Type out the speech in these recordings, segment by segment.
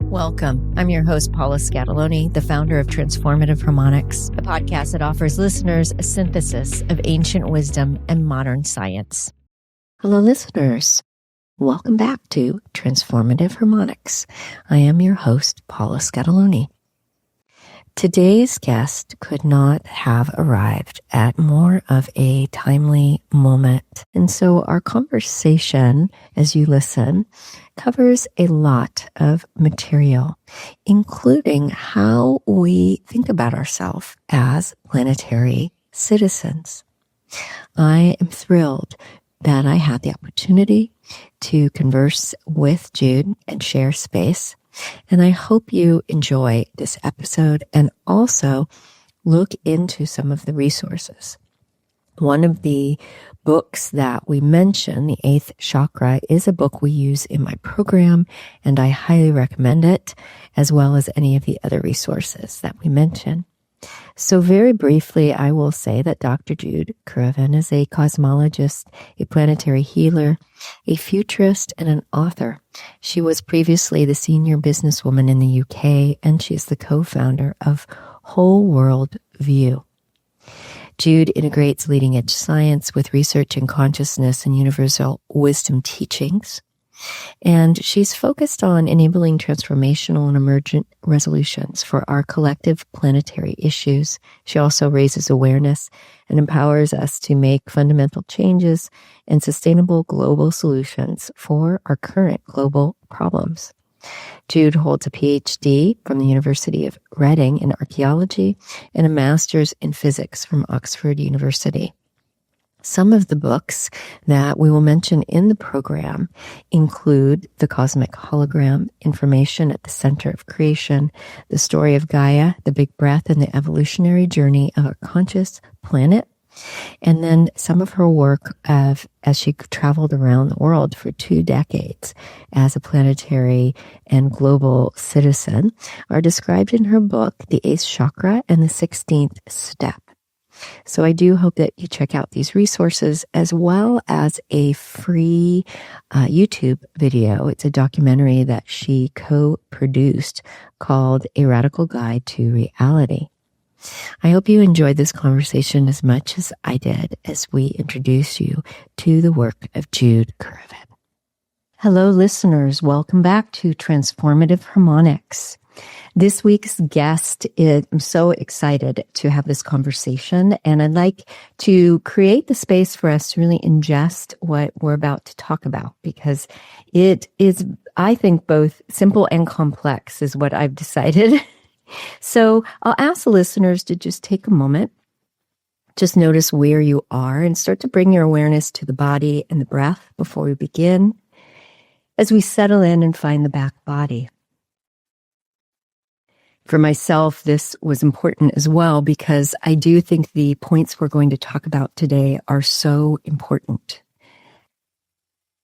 Welcome. I'm your host, Paula Scatoloni, the founder of Transformative Harmonics, a podcast that offers listeners a synthesis of ancient wisdom and modern science. Hello, listeners. Welcome back to Transformative Harmonics. I am your host, Paula Scatoloni. Today's guest could not have arrived at more of a timely moment. And so our conversation, as you listen, covers a lot of material, including how we think about ourselves as planetary citizens. I am thrilled that I had the opportunity to converse with Jude and share space. And I hope you enjoy this episode and also look into some of the resources. One of the books that we mention, the Eighth Chakra, is a book we use in my program, and I highly recommend it, as well as any of the other resources that we mention. So very briefly, I will say that Dr. Jude Currivan is a cosmologist, a planetary healer, a futurist, and an author. She was previously the senior businesswoman in the UK, and she is the co-founder of WholeWorld-View. Jude integrates leading-edge science with research in consciousness and universal wisdom teachings. And she's focused on enabling transformational and emergent resolutions for our collective planetary issues. She also raises awareness and empowers us to make fundamental changes and sustainable global solutions for our current global problems. Jude holds a PhD from the University of Reading in archaeology and a master's in physics from Oxford University. Some of the books that we will mention in the program include The Cosmic Hologram, Information at the Center of Creation, The Story of Gaia, The Big Breath, and the Evolutionary Journey of a Conscious Planet. And then some of her work as she traveled around the world for 2 decades as a planetary and global citizen are described in her book, The Eighth Chakra and the 16th Step. So I do hope that you check out these resources as well as a free YouTube video. It's a documentary that she co-produced called A Radical Guide to Reality. I hope you enjoyed this conversation as much as I did as we introduce you to the work of Jude Currivan. Hello, listeners. Welcome back to Transformative Harmonics. This week's guest I'm so excited to have this conversation, and I'd like to create the space for us to really ingest what we're about to talk about, because it is, I think, both simple and complex is what I've decided. So I'll ask the listeners to just take a moment, just notice where you are and start to bring your awareness to the body and the breath before we begin, as we settle in and find the back body. For myself, this was important as well because I do think the points we're going to talk about today are so important.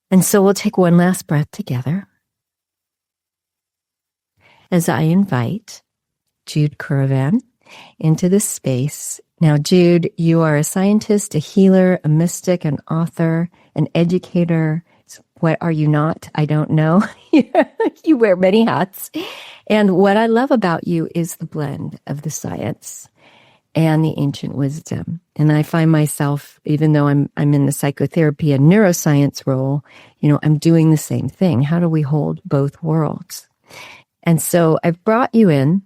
And so we'll take one last breath together as I invite Jude Currivan into this space. Now, Jude, you are a scientist, a healer, a mystic, an author, an educator. What are you not? I don't know. You wear many hats. And what I love about you is the blend of the science and the ancient wisdom. And I find myself, even though I'm in the psychotherapy and neuroscience role, I'm doing the same thing. How do we hold both worlds? And so I've brought you in,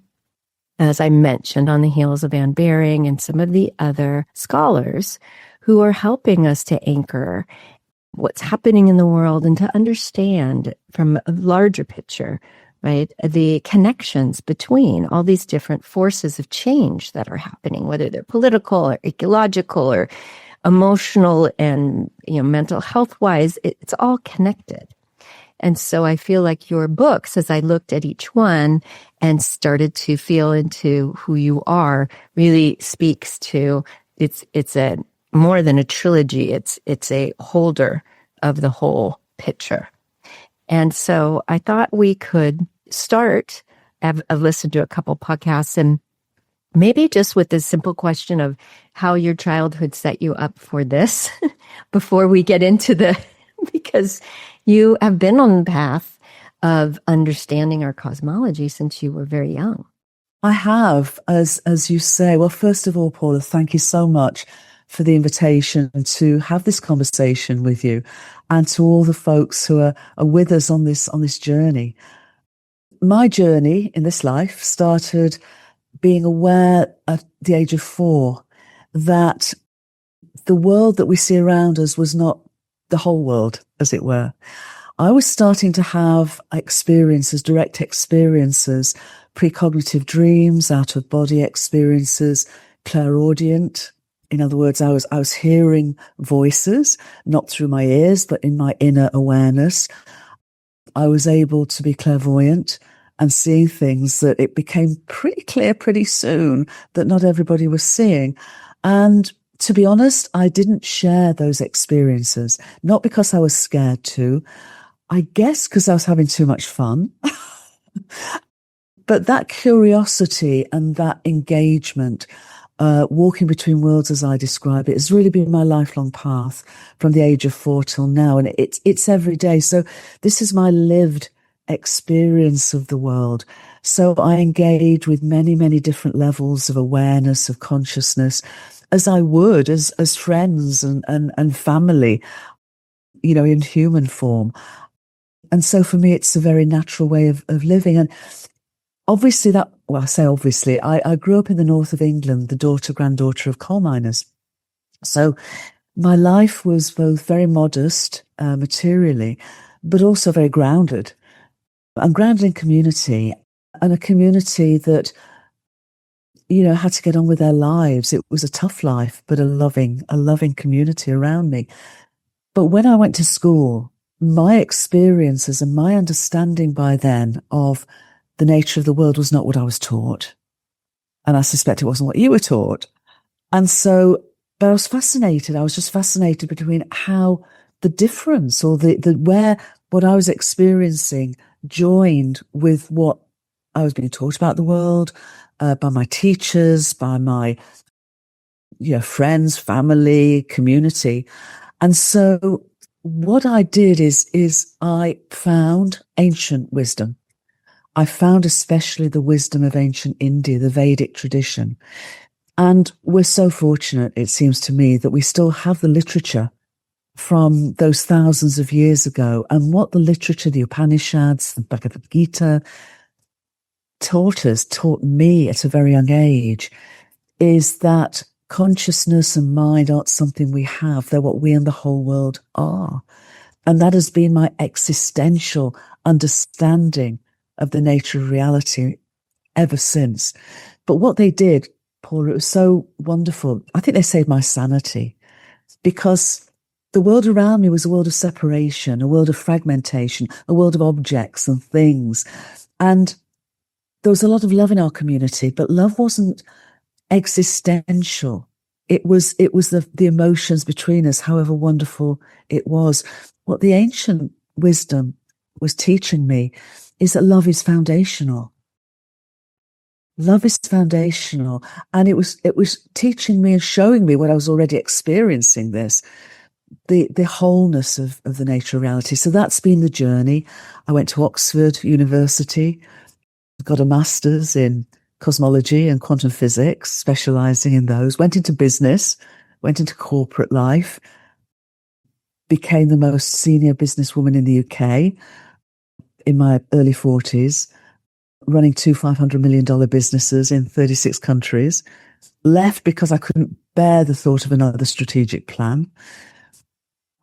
as I mentioned, on the heels of Anne Baring and some of the other scholars who are helping us to anchor what's happening in the world and to understand from a larger picture, right, the connections between all these different forces of change that are happening, whether they're political or ecological or emotional and mental health wise, it's all connected. And so I feel like your books, as I looked at each one and started to feel into who you are, really speaks to it's a more than a trilogy. It's a holder of the whole picture. And so I thought we could start. I've listened to a couple podcasts, and maybe just with the simple question of how your childhood set you up for this before we get into because you have been on the path of understanding our cosmology since you were very young. I have, as you say. Well, first of all, Paula, thank you so much for the invitation to have this conversation with you, and to all the folks who are with us on this journey. My journey in this life started being aware at the age of 4 that the world that we see around us was not the whole world, as it were. I was starting to have experiences, direct experiences, precognitive dreams, out-of-body experiences, clairaudient. In other words, I was hearing voices, not through my ears, but in my inner awareness. I was able to be clairvoyant and seeing things that it became pretty clear pretty soon that not everybody was seeing. And to be honest, I didn't share those experiences, not because I was scared to, I guess because I was having too much fun. But that curiosity and that engagement, walking between worlds, as I describe it, has really been my lifelong path from the age of 4 till now. And it's every day. So this is my lived experience of the world. So I engage with many, many different levels of awareness, of consciousness, as I would as friends and family, in human form. And so for me, it's a very natural way of living. And obviously I grew up in the north of England, the granddaughter of coal miners. So my life was both very modest materially, but also very grounded. I'm grounded in community, and a community that, had to get on with their lives. It was a tough life, but a loving community around me. But when I went to school, my experiences and my understanding by then of the nature of the world was not what I was taught. And I suspect it wasn't what you were taught. And so, but I was fascinated. I was just fascinated between how the difference or where what I was experiencing joined with what I was being taught about the world, by my teachers, by my friends, family, community. And so what I did is I found ancient wisdom. I found especially the wisdom of ancient India, the Vedic tradition. And we're so fortunate, it seems to me, that we still have the literature from those thousands of years ago. And what the literature, the Upanishads, the Bhagavad Gita, taught me at a very young age, is that consciousness and mind aren't something we have. They're what we and the whole world are. And that has been my existential understanding of the nature of reality ever since. But what they did, Paula, it was so wonderful. I think they saved my sanity, because the world around me was a world of separation, a world of fragmentation, a world of objects and things. And there was a lot of love in our community, but love wasn't existential. It was the emotions between us, however wonderful it was. What the ancient wisdom was teaching me is that love is foundational. Love is foundational. And it was teaching me and showing me what I was already experiencing, the wholeness of the nature of reality. So that's been the journey. I went to Oxford University, got a master's in cosmology and quantum physics, specializing in those, went into business, went into corporate life, became the most senior businesswoman in the UK in my early 40s, running 2 $500 million businesses in 36 countries, left because I couldn't bear the thought of another strategic plan.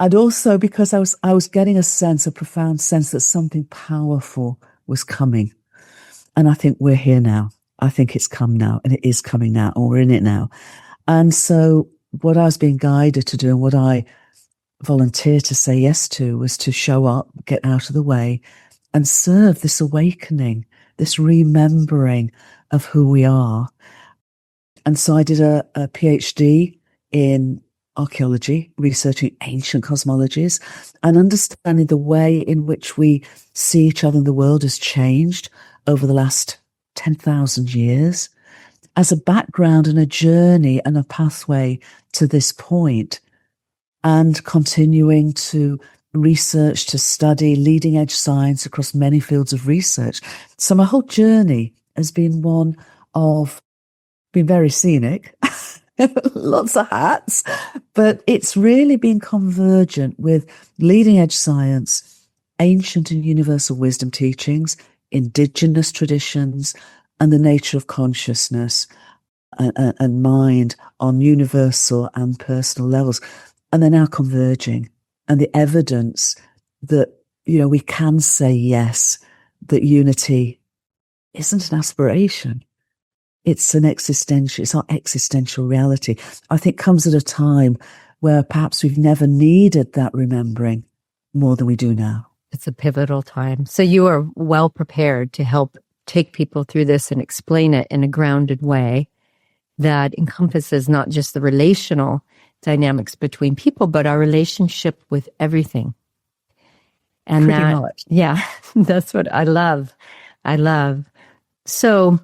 And also because I was getting a profound sense that something powerful was coming. And I think we're here now. I think it's come now, and it is coming now, and we're in it now. And so what I was being guided to do, and what I volunteered to say yes to, was to show up, get out of the way, and serve this awakening, this remembering of who we are. And so I did a PhD in archaeology, researching ancient cosmologies and understanding the way in which we see each other in the world has changed over the last 10,000 years, as a background and a journey and a pathway to this point, and continuing to research, to study leading edge science across many fields of research. So my whole journey has been one of being very scenic, lots of hats, but it's really been convergent with leading edge science, ancient and universal wisdom teachings, indigenous traditions, and the nature of consciousness and mind on universal and personal levels. And they're now converging. And the evidence that, we can say yes, that unity isn't an aspiration. It's our existential reality. I think comes at a time where perhaps we've never needed that remembering more than we do now. It's a pivotal time. So you are well prepared to help take people through this and explain it in a grounded way that encompasses not just the relational dynamics between people, but our relationship with everything. And pretty much. Yeah, that's what I love. So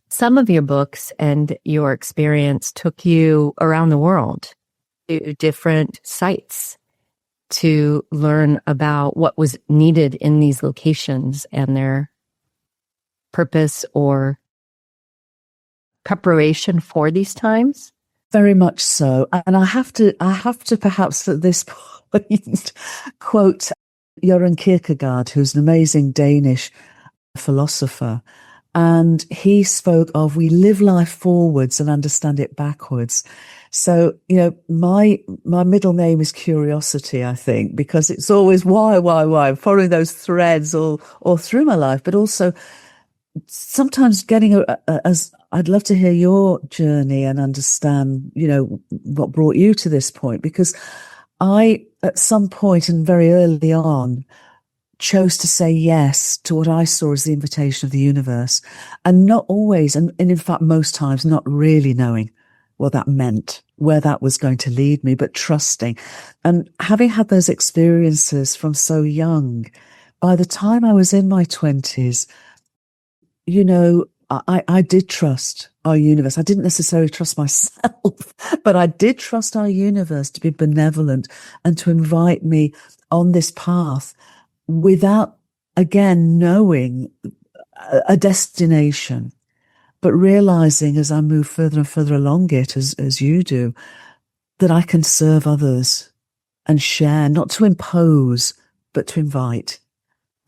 some of your books and your experience took you around the world to different sites to learn about what was needed in these locations and their purpose or preparation for these times. Very much so. And I have to perhaps at this point quote Søren Kierkegaard, who's an amazing Danish philosopher. And he spoke of, we live life forwards and understand it backwards. So, my middle name is Curiosity, I think, because it's always why, following those threads all through my life, but also sometimes getting as I'd love to hear your journey and understand, what brought you to this point, because I, at some point and very early on, chose to say yes to what I saw as the invitation of the universe, and not always, and in fact, most times, not really knowing what that meant, where that was going to lead me, but trusting. And having had those experiences from so young, by the time I was in my 20s, I did trust our universe. I didn't necessarily trust myself, but I did trust our universe to be benevolent and to invite me on this path without, again, knowing a destination, but realizing as I move further and further along it, as you do, that I can serve others and share, not to impose, but to invite.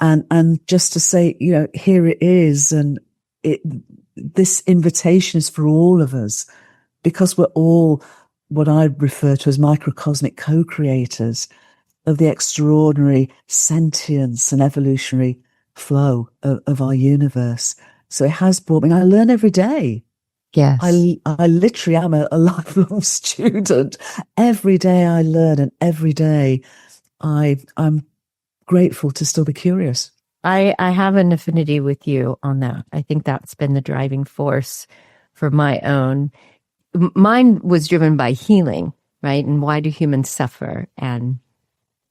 And just to say, here it is, and this invitation is for all of us, because we're all what I refer to as microcosmic co-creators of the extraordinary sentience and evolutionary flow of our universe. So it has brought me, I learn every day. Yes. I literally am a lifelong student. Every day I learn, and every day I'm grateful to still be curious. I have an affinity with you on that. I think that's been the driving force for my own. Mine was driven by healing, right? And why do humans suffer?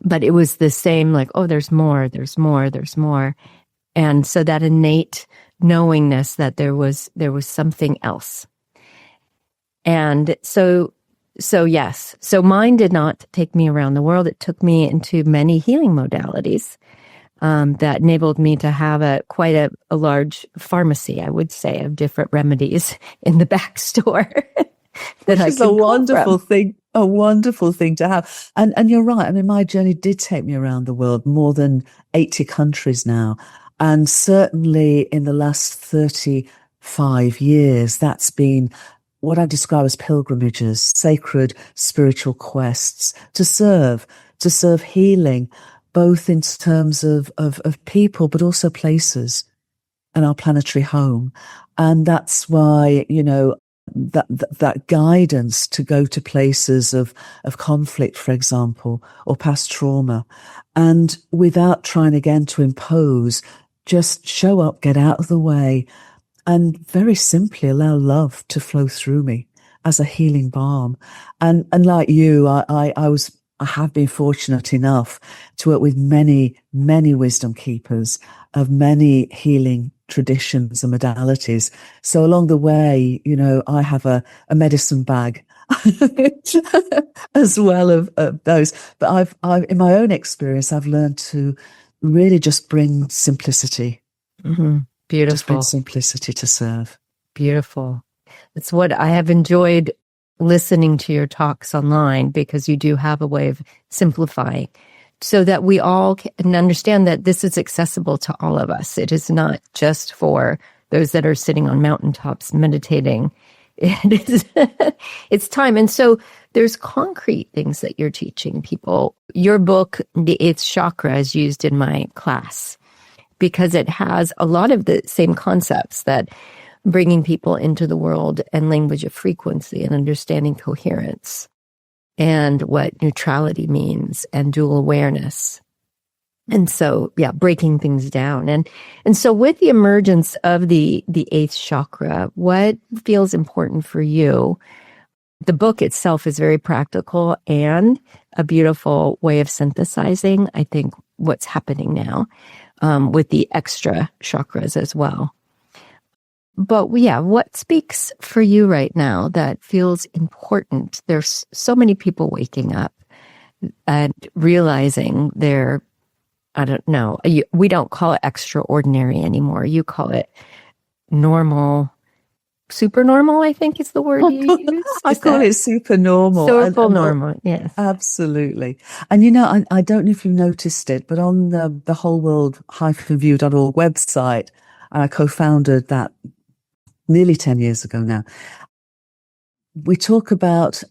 But it was the same, like, oh, there's more. And so that innate knowingness that there was something else. And so yes. So mine did not take me around the world. It took me into many healing modalities that enabled me to have quite a large pharmacy, I would say, of different remedies in the back store. That is a wonderful thing. A wonderful thing to have. And you're right. I mean, my journey did take me around the world, more than 80 countries now. And certainly in the last 35 years, that's been what I describe as pilgrimages, sacred spiritual quests to serve healing, both in terms of people, but also places and our planetary home. And that's why, that guidance to go to places of conflict, for example, or past trauma, and without trying again to impose, just show up, get out of the way, and very simply allow love to flow through me as a healing balm. And like you, I have been fortunate enough to work with many, many wisdom keepers of many healing traditions and modalities. So along the way, I have a medicine bag as well of those. But I've in my own experience, I've learned to really just bring simplicity. Mm-hmm. Beautiful. Just bring simplicity to serve. Beautiful. It's what I have enjoyed listening to your talks online, because you do have a way of simplifying so that we all can understand that this is accessible to all of us. It is not just for those that are sitting on mountaintops meditating. It is, it's time. And so there's concrete things that you're teaching people. Your book, The Eighth Chakra, is used in my class because it has a lot of the same concepts, that bringing people into the world and language of frequency and understanding coherence and what neutrality means and dual awareness. And so, yeah, breaking things down. And so with the emergence of the eighth chakra, what feels important for you? The book itself is very practical and a beautiful way of synthesizing, I think, what's happening now with the extra chakras as well. But yeah, what speaks for you right now that feels important? There's so many people waking up and realizing they're, I don't know, we don't call it extraordinary anymore. You call it normal, super normal, I think is the word you use. I call it super normal. Super normal, yes. Absolutely. And you know, I don't know if you've noticed it, but on the WholeWorld-View.org website, I co-founded that nearly 10 years ago now. We talk about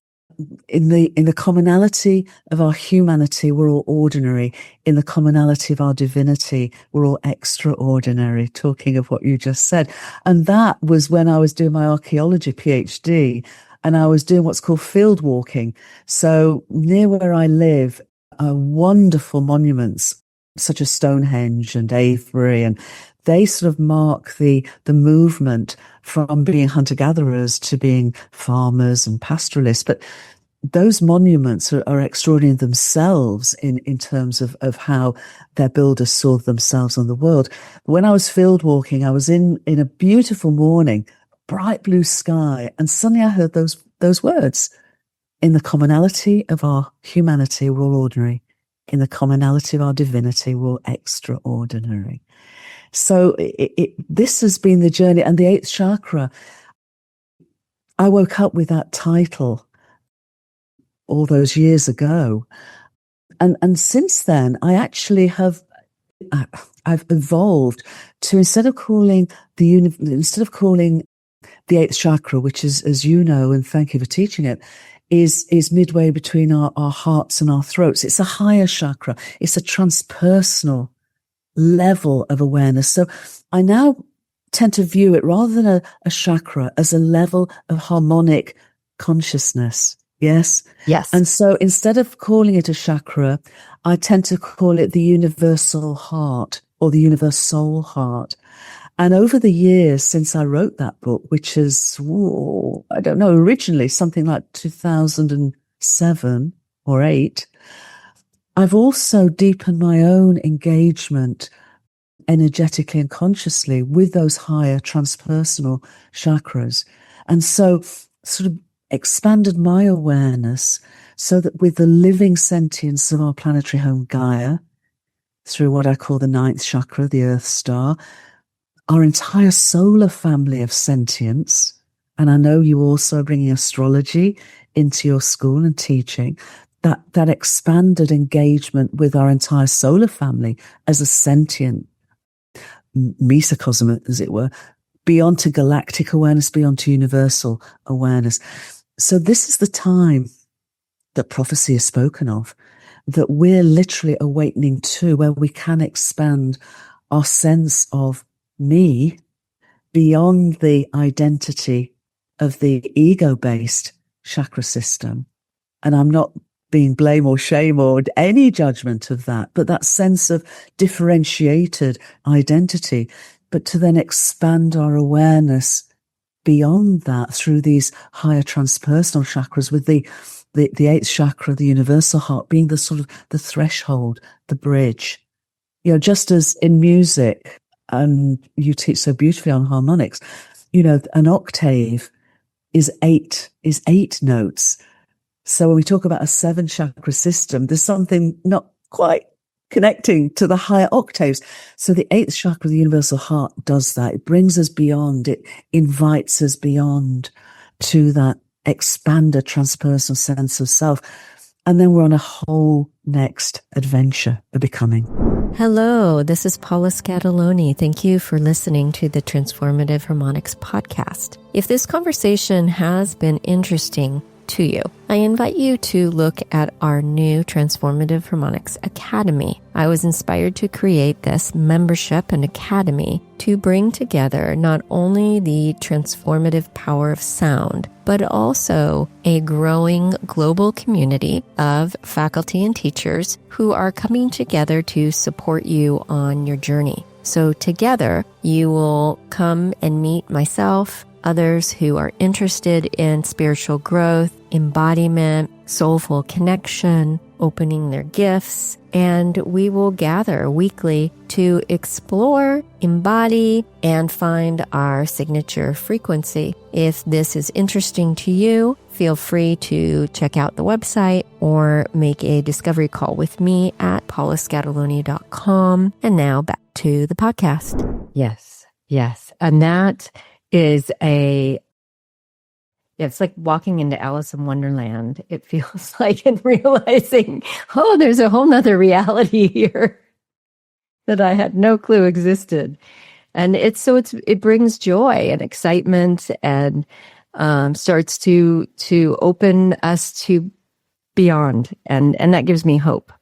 in the commonality of our humanity, we're all ordinary. In the commonality of our divinity, we're all extraordinary, talking of what you just said. And that was when I was doing my archaeology PhD, and I was doing what's called field walking. So near where I live are wonderful monuments, such as Stonehenge and Avebury, and they sort of mark the movement from being hunter-gatherers to being farmers and pastoralists. But those monuments are extraordinary themselves in terms of how their builders saw themselves on the world. When I was field walking, I was in a beautiful morning, bright blue sky, and suddenly I heard those words. In the commonality of our humanity, we're all ordinary. In the commonality of our divinity, we're all extraordinary. So this has been the journey. And the eighth chakra, I woke up with that title all those years ago. And since then, I actually I've evolved to, instead of calling the eighth chakra, which is, as you know, and thank you for teaching it, is midway between our hearts and our throats. It's a higher chakra. It's a transpersonal level of awareness. So I now tend to view it, rather than a chakra, as a level of harmonic consciousness. Yes? Yes. And so instead of calling it a chakra, I tend to call it the universal heart, or the universal heart. And over the years since I wrote that book, which is, I don't know, originally something like 2007 or 8, I've also deepened my own engagement energetically and consciously with those higher transpersonal chakras. And so sort of expanded my awareness so that with the living sentience of our planetary home Gaia, through what I call the ninth chakra, the Earth Star, our entire solar family of sentience, and I know you also are bringing astrology into your school and teaching, that expanded engagement with our entire solar family as a sentient mesocosm, as it were, beyond to galactic awareness, beyond to universal awareness. So this is the time that prophecy is spoken of, that we're literally awakening to, where we can expand our sense of me beyond the identity of the ego-based chakra system. And I'm not being blame or shame or any judgment of that, but that sense of differentiated identity, but to then expand our awareness beyond that through these higher transpersonal chakras, with the eighth chakra, the universal heart, being the sort of the threshold, the bridge. You know, just as in music, and you teach so beautifully on harmonics, you know, an octave is eight notes. So when we talk about a 7 chakra system, there's something not quite connecting to the higher octaves. So the 8th chakra, the universal heart, does that. It brings us beyond. It invites us beyond to that expanded transpersonal sense of self. And then we're on a whole next adventure of becoming. Hello, this is Paula Scatoloni. Thank you for listening to the Transformative Harmonics Podcast. If this conversation has been interesting to you, I invite you to look at our new Transformative Harmonics Academy. I was inspired to create this membership and academy to bring together not only the transformative power of sound, but also a growing global community of faculty and teachers who are coming together to support you on your journey. So together, you will come and meet myself, others who are interested in spiritual growth, embodiment, soulful connection, opening their gifts, and we will gather weekly to explore, embody, and find our signature frequency. If this is interesting to you, feel free to check out the website or make a discovery call with me at paulascatoloni.com. And now back to the podcast. Yes. And that is it's like walking into Alice in Wonderland. It feels like, and realizing, there's a whole nother reality here that I had no clue existed. And it brings joy and excitement and starts to open us to beyond. And that gives me hope,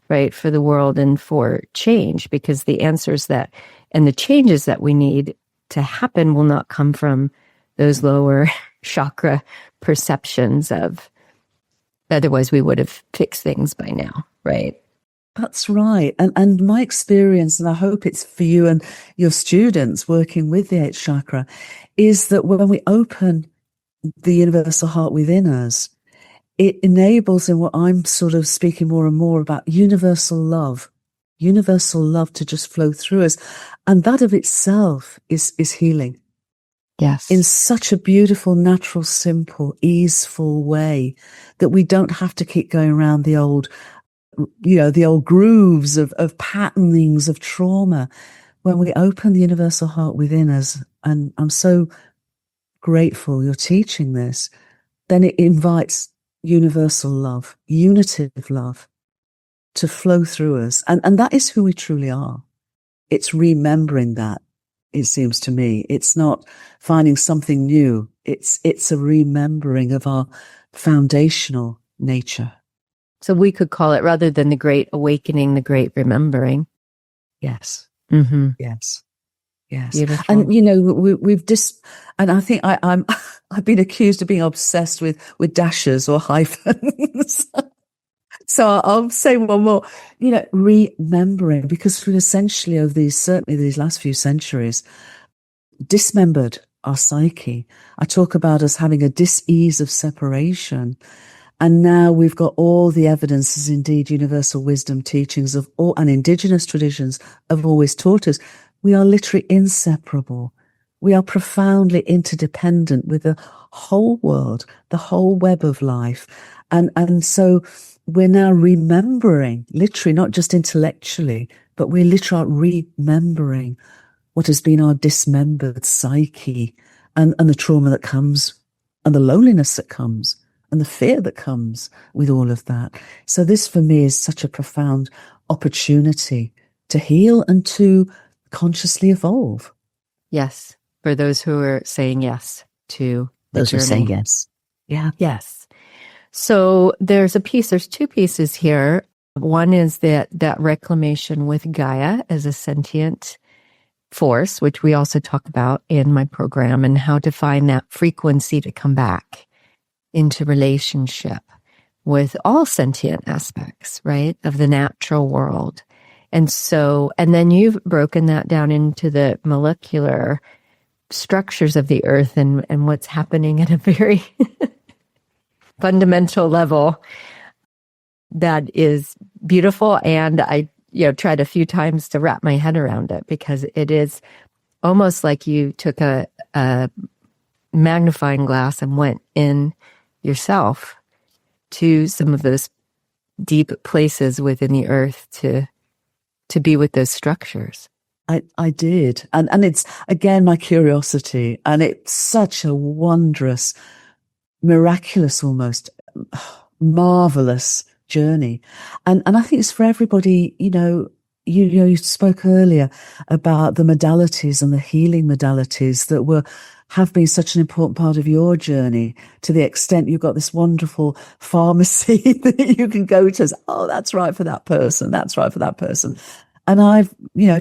right, for the world and for change, because the answers and the changes that we need to happen will not come from those lower chakra perceptions of, otherwise we would have fixed things by now, right? That's right. And my experience, and I hope it's for you and your students working with the 8th chakra, is that when we open the universal heart within us, it enables, in what I'm sort of speaking more and more about, universal love to just flow through us. And that of itself is healing. Yes. In such a beautiful, natural, simple, easeful way that we don't have to keep going around the old grooves of patternings of trauma. When we open the universal heart within us, and I'm so grateful you're teaching this, then it invites universal love, unitive love to flow through us. And that is who we truly are. It's remembering that. It seems to me it's not finding something new. It's a remembering of our foundational nature. So we could call it, rather than the great awakening, the great remembering. Yes. Mm-hmm. Yes. Beautiful. And and I think I've been accused of being obsessed with dashes or hyphens. So I'll say one more, remembering, because we've essentially over these last few centuries, dismembered our psyche. I talk about us having a dis-ease of separation. And now we've got all the evidences, indeed, universal wisdom teachings of all, and indigenous traditions have always taught us, we are literally inseparable. We are profoundly interdependent with the whole world, the whole web of life. And so we're now remembering, literally, not just intellectually, but we're literally remembering what has been our dismembered psyche and the trauma that comes and the loneliness that comes and the fear that comes with all of that. So this for me is such a profound opportunity to heal and to consciously evolve. Yes. For those who are saying yes to the those journey. Who are saying yes. Yeah. Yes. So there's two pieces here. One is that reclamation with Gaia as a sentient force, which we also talk about in my program, and how to find that frequency to come back into relationship with all sentient aspects, right, of the natural world. And then you've broken that down into the molecular structures of the earth and what's happening at a very fundamental level that is beautiful. And I tried a few times to wrap my head around it, because it is almost like you took a magnifying glass and went in yourself to some of those deep places within the earth to be with those structures. I did. And it's, again, my curiosity. And it's such a wondrous, miraculous, almost marvelous journey. And I think it's for everybody. You spoke earlier about the modalities and the healing modalities that have been such an important part of your journey, to the extent you've got this wonderful pharmacy that you can go to. Oh, that's right for that person. That's right for that person. And I've,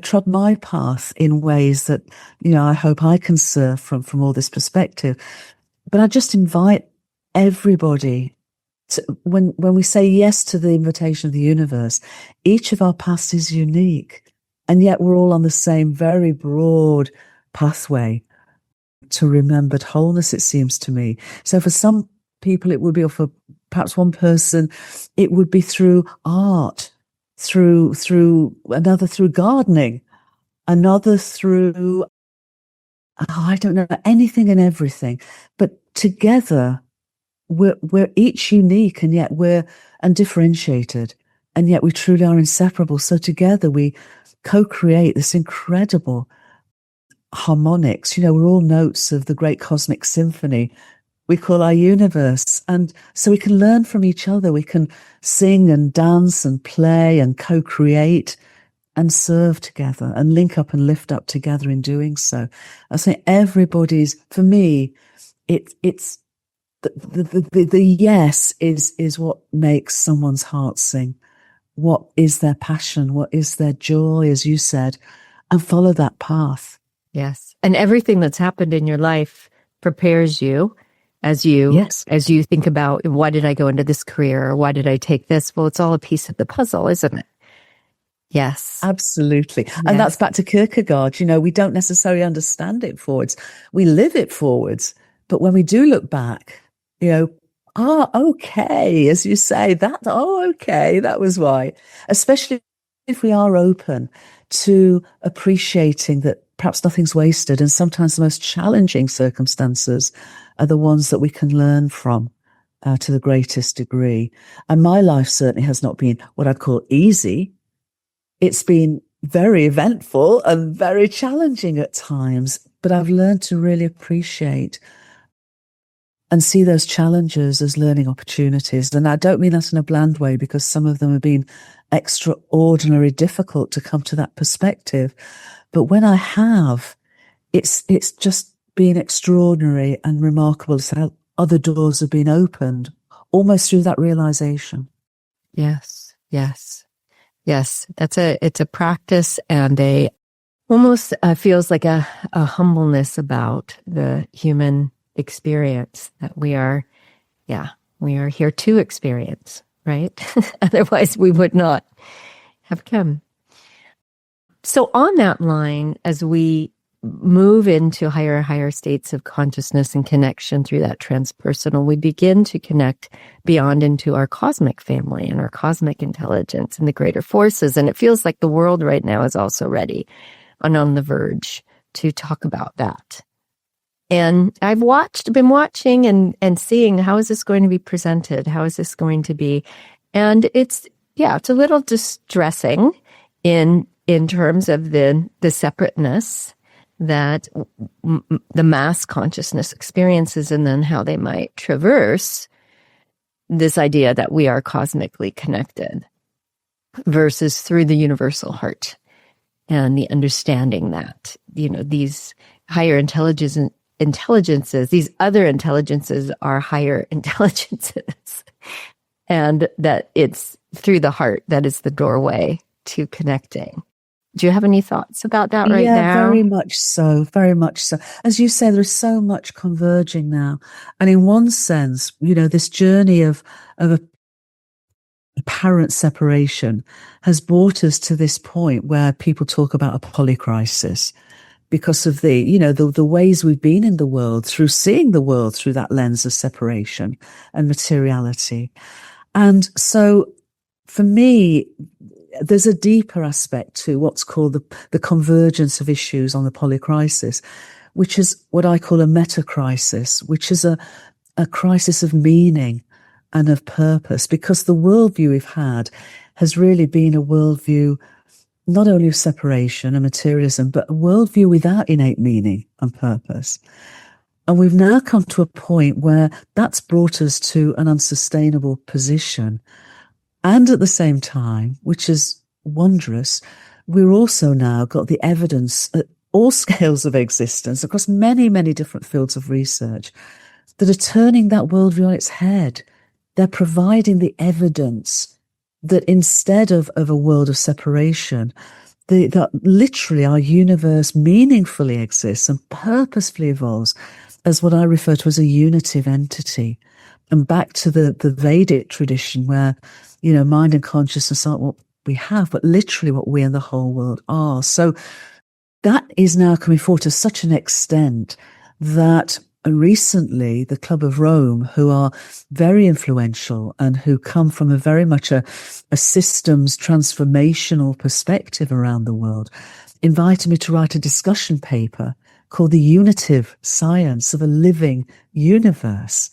trod my path in ways that, I hope I can serve from all this perspective. But I just invite everybody to, when we say yes to the invitation of the universe, each of our paths is unique. And yet we're all on the same very broad pathway to remembered wholeness, it seems to me. So for some people it would be, or for perhaps one person, it would be through art, through another through gardening, another through, I don't know, anything and everything. But together we're each unique, and yet we're undifferentiated, and yet we truly are inseparable. So together we co-create this incredible harmonics. We're all notes of the great cosmic symphony we call our universe. And so we can learn from each other. We can sing and dance and play and co-create and serve together and link up and lift up together in doing so. I say everybody's, for me, it's the yes is what makes someone's heart sing. What is their passion? What is their joy, as you said, and follow that path. Yes. And everything that's happened in your life prepares you as you think about, why did I go into this career? Or why did I take this? Well, it's all a piece of the puzzle, isn't it? Yes. Absolutely. Yes. And that's back to Kierkegaard. We don't necessarily understand it forwards. We live it forwards. But when we do look back, okay, as you say, okay, that was why. Especially if we are open to appreciating that perhaps nothing's wasted, and sometimes the most challenging circumstances are the ones that we can learn from to the greatest degree. And my life certainly has not been what I'd call easy. It's been very eventful and very challenging at times, but I've learned to really appreciate and see those challenges as learning opportunities. And I don't mean that in a bland way, because some of them have been extraordinarily difficult to come to that perspective. But when I have, it's just been extraordinary and remarkable to how other doors have been opened, almost through that realization. Yes. It's a practice, and almost feels like a humbleness about the human experience that we are here to experience, right? Otherwise we would not have come. So on that line, as we move into higher and higher states of consciousness and connection through that transpersonal, we begin to connect beyond into our cosmic family and our cosmic intelligence and the greater forces. And it feels like the world right now is also ready and on the verge to talk about that. And I've been watching and seeing, how is this going to be presented? How is this going to be? And it's a little distressing in terms of the separateness that the mass consciousness experiences, and then how they might traverse this idea that we are cosmically connected versus through the universal heart and the understanding that, these higher intelligences, these other intelligences are higher intelligences, and that it's through the heart that is the doorway to connecting. Do you have any thoughts about that right now? Yeah, very much so, very much so. As you say, there is so much converging now. And in one sense, this journey of apparent separation has brought us to this point where people talk about a polycrisis, because of the ways we've been in the world, through seeing the world through that lens of separation and materiality. And so for me, there's a deeper aspect to what's called the convergence of issues on the polycrisis, which is what I call a meta crisis, which is a crisis of meaning and of purpose, because the worldview we've had has really been a worldview not only of separation and materialism, but a worldview without innate meaning and purpose. And we've now come to a point where that's brought us to an unsustainable position. And at the same time, which is wondrous, we're also now got the evidence at all scales of existence across many, many different fields of research that are turning that worldview on its head. They're providing the evidence that instead of a world of separation, that literally our universe meaningfully exists and purposefully evolves as what I refer to as a unitive entity. And back to the Vedic tradition where, mind and consciousness aren't what we have, but literally what we and the whole world are. So that is now coming forward to such an extent that recently the Club of Rome, who are very influential and who come from a very much a systems transformational perspective around the world, invited me to write a discussion paper called The Unitive Science of a Living Universe.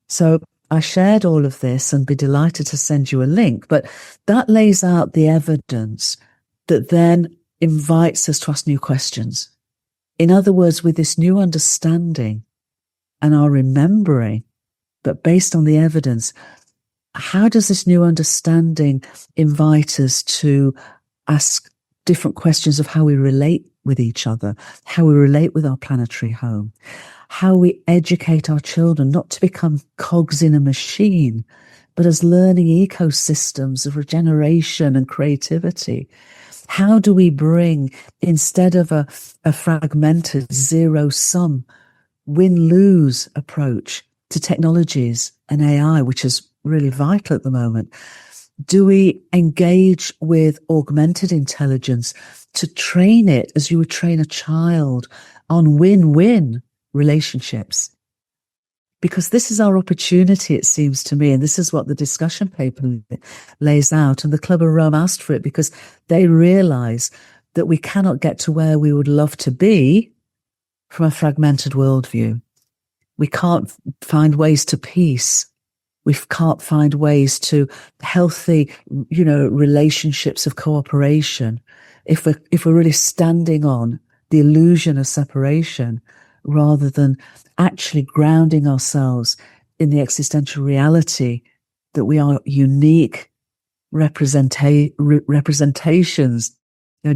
So I shared all of this and be delighted to send you a link, but that lays out the evidence that then invites us to ask new questions. In other words, with this new understanding and our remembering, but based on the evidence, how does this new understanding invite us to ask different questions of how we relate with each other, how we relate with our planetary home, how we educate our children not to become cogs in a machine, but as learning ecosystems of regeneration and creativity. How do we bring, instead of a fragmented zero-sum win-lose approach to technologies and AI, which is really vital at the moment, do we engage with augmented intelligence to train it as you would train a child on win-win relationships? Because this is our opportunity, it seems to me, and this is what the discussion paper lays out. And the Club of Rome asked for it because they realize that we cannot get to where we would love to be from a fragmented worldview. We can't find ways to peace. We can't find ways to healthy, relationships of cooperation if we're really standing on the illusion of separation rather than actually grounding ourselves in the existential reality that we are unique representations,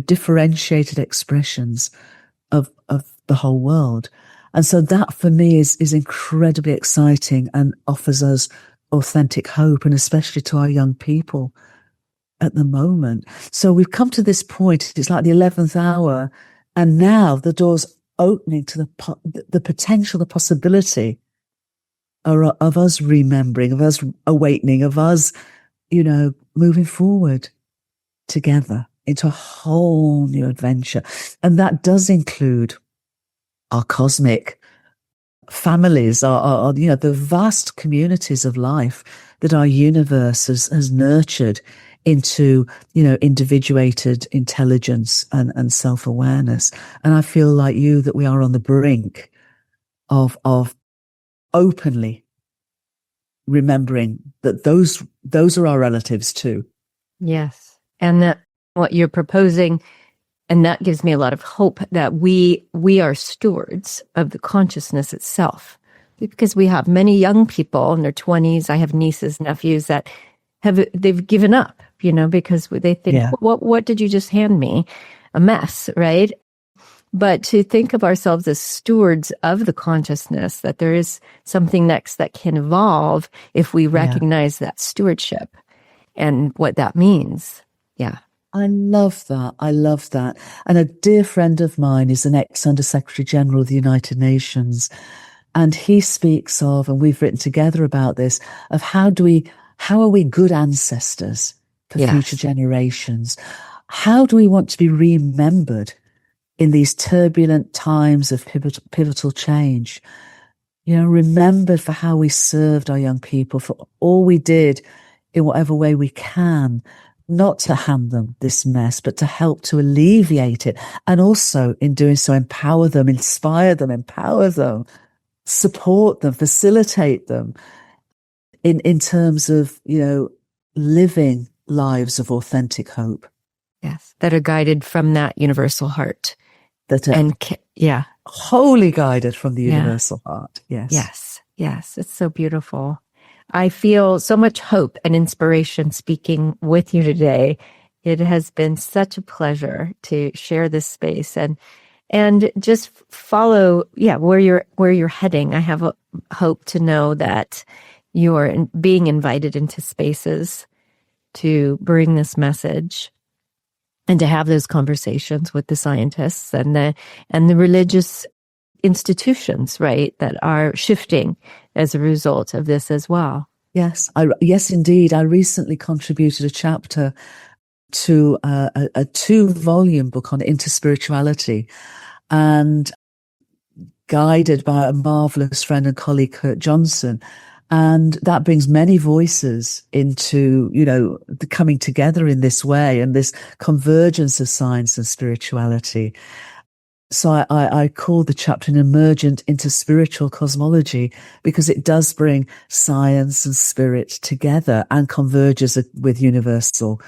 differentiated expressions of the whole world. And so that for me is incredibly exciting and offers us authentic hope, and especially to our young people at the moment. So we've come to this point, it's like the 11th hour, and now the door's opening to the potential, the possibility of us remembering, of us awakening, of us, moving forward together into a whole new adventure. And that does include our cosmic families, our the vast communities of life that our universe has nurtured into, individuated intelligence and self-awareness. And I feel like you that we are on the brink of openly remembering that those are our relatives too. Yes. And that what you're proposing, and that gives me a lot of hope that we are stewards of the consciousness itself, because we have many young people in their 20s. I have nieces, nephews that they've given up, because they think, what did you just hand me? A mess, right? But to think of ourselves as stewards of the consciousness, that there is something next that can evolve if we recognize that stewardship and what that means. Yeah. I love that. I love that. And a dear friend of mine is an ex-Under-Secretary General of the United Nations. And he speaks of, and we've written together about this, of how are we good ancestors for future generations? How do we want to be remembered in these turbulent times of pivotal change? Remembered for how we served our young people, for all we did in whatever way we can not to hand them this mess, but to help to alleviate it. And also in doing so, empower them, inspire them, empower them, support them, facilitate them in terms of, living lives of authentic hope. Yes. That are guided from that universal heart. That are wholly guided from the universal heart. Yes. Yes. Yes. It's so beautiful. I feel so much hope and inspiration speaking with you today. It has been such a pleasure to share this space and just follow, where you're heading. I have a hope to know that you're being invited into spaces to bring this message and to have those conversations with the scientists and the religious institutions, right, that are shifting as a result of this as well. Yes, yes, indeed. I recently contributed a chapter to a 2-volume book on interspirituality, and guided by a marvelous friend and colleague, Kurt Johnson. And that brings many voices into, the coming together in this way and this convergence of science and spirituality. So I call the chapter an emergent interspiritual cosmology, because it does bring science and spirit together and converges with universal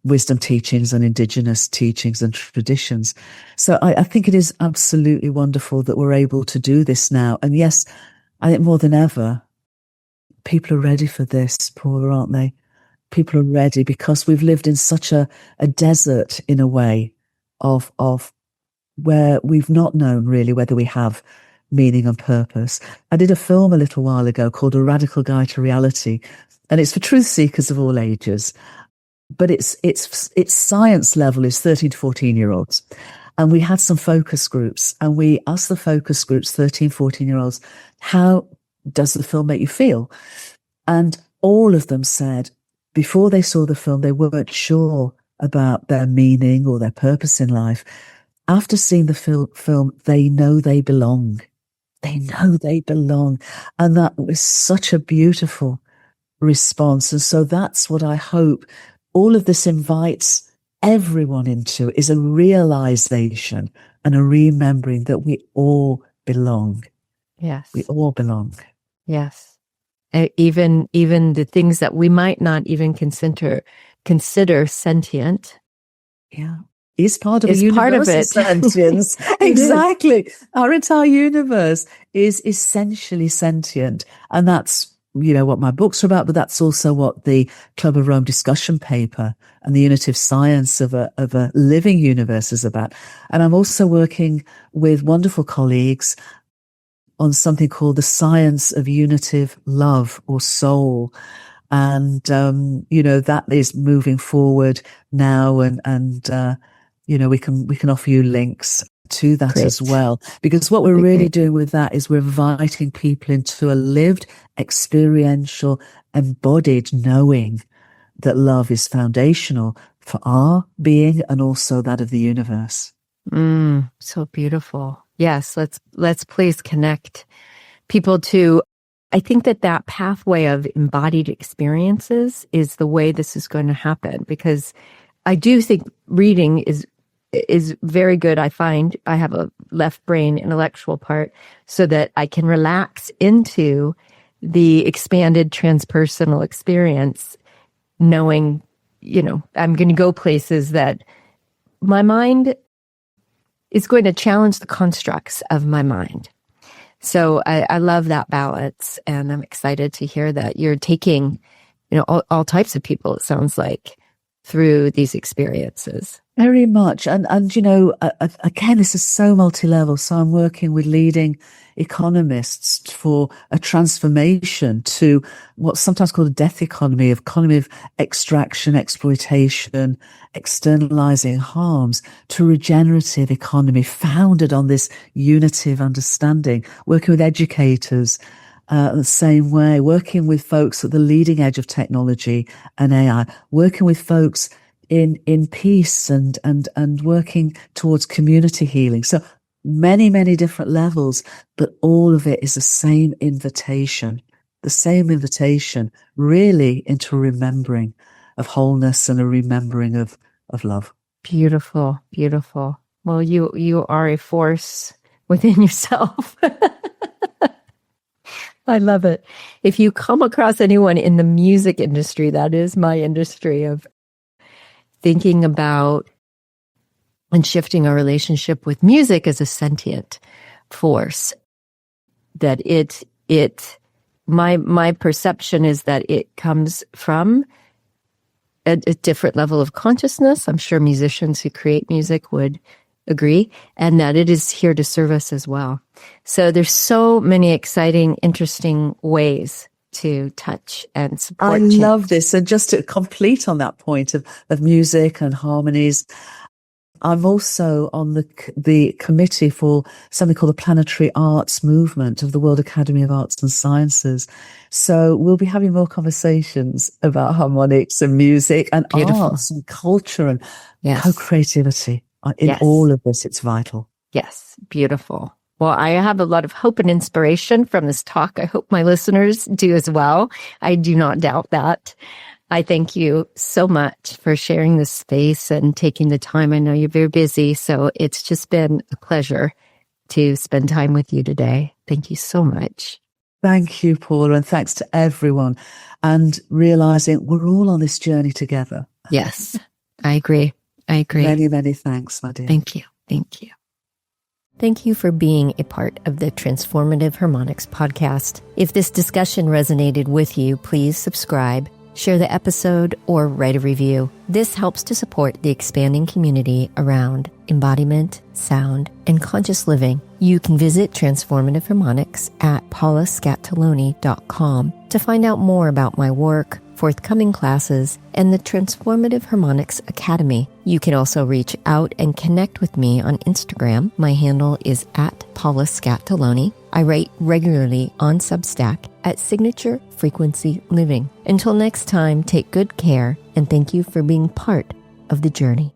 wisdom teachings and indigenous teachings and traditions. So I think it is absolutely wonderful that we're able to do this now. And yes, I think more than ever, people are ready for this, Paula, aren't they? People are ready because we've lived in such a desert, in a way, of where we've not known really whether we have meaning and purpose. I did a film a little while ago called A Radical Guide to Reality, and it's for truth seekers of all ages. But its science level is 13 to 14-year-olds. And we had some focus groups, and we asked the focus groups, 13, 14-year-olds, how does the film make you feel? And all of them said, before they saw the film, they weren't sure about their meaning or their purpose in life. After seeing the film, they know they belong. They know they belong. And that was such a beautiful response. And so that's what I hope all of this invites everyone into, is a realization and a remembering that we all belong. Yes. We all belong. Yes. Even the things that we might not even consider sentient. Yeah. Is part of a part of universe it. of sentience. Exactly. Our entire universe is essentially sentient. And that's, what my books are about, but that's also what the Club of Rome discussion paper and the unitive science of a living universe is about. And I'm also working with wonderful colleagues on something called the science of unitive love or soul. And, that is moving forward now. And we can offer you links to that Great. As well, because what we're really doing with that is we're inviting people into a lived, experiential, embodied knowing that love is foundational for our being and also that of the universe. So beautiful. Yes, let's please connect people to, I think that pathway of embodied experiences is the way this is going to happen, because I do think reading is very good. I find I have a left brain intellectual part so that I can relax into the expanded transpersonal experience, knowing, I'm going to go places that my mind is going to challenge the constructs of my mind. So I love that balance, and I'm excited to hear that you're taking, all types of people, it sounds like, through these experiences. Very much. And again, this is so multi-level. So I'm working with leading economists for a transformation to what's sometimes called a death economy of extraction, exploitation, externalizing harms, to regenerative economy founded on this unitive understanding, working with educators, the same way, working with folks at the leading edge of technology and AI, working with folks in peace and working towards community healing. So many, many different levels, but all of it is the same invitation really into remembering wholeness and a remembering of love. Beautiful, beautiful. Well, you are a force within yourself. I love it. If you come across anyone in the music industry, that is my industry, of thinking about and shifting our relationship with music as a sentient force, that my perception is that it comes from a different level of consciousness. I'm sure musicians who create music would agree, and that it is here to serve us as well. So there's so many exciting, interesting ways to touch and support. I love this. And just to complete on that point of music and harmonies, I'm also on the committee for something called the Planetary Arts Movement of the World Academy of Arts and Sciences. So we'll be having more conversations about harmonics and music and arts and culture and co-creativity. In all of this, it's vital. Yes, beautiful. Well, I have a lot of hope and inspiration from this talk. I hope my listeners do as well. I do not doubt that. I thank you so much for sharing this space and taking the time. I know you're very busy, so it's just been a pleasure to spend time with you today. Thank you so much. Thank you, Paula, and thanks to everyone. And realizing we're all on this journey together. Yes, I agree. Many, many thanks, my dear. Thank you. Thank you. Thank you for being a part of the Transformative Harmonics Podcast. If this discussion resonated with you, please subscribe, share the episode, or write a review. This helps to support the expanding community around embodiment, sound, and conscious living. You can visit Transformative Harmonics at paulascatoloni.com to find out more about my work, forthcoming classes, and the Transformative Harmonics Academy. You can also reach out and connect with me on Instagram. My handle is at Paula Scatoloni. I write regularly on Substack at Signature Frequency Living. Until next time, take good care, and thank you for being part of the journey.